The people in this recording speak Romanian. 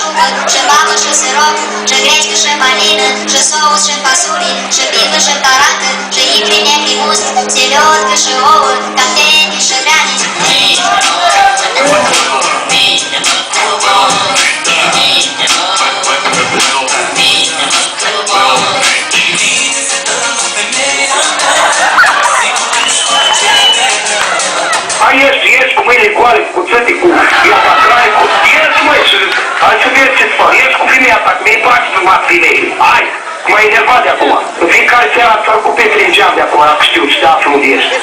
șumbăr, și babă și sirop, și grețcă și malină, și sous și fasuli, și pivă și tarantă, și icre negri must, țeliotcă și ouă, capteni și granici. Ești cu mâinile goale, cu țătii, cu iapacrai, cu... Ești, măi, și... Hai să vezi ce-ți fac. Ești cu femeia ta, că mi-i place să mă femeie. Hai, m-ai enervat de acum. În fiecare seara ți-ar cu Petre în geam de acum, dacă știu ce te află unde ești.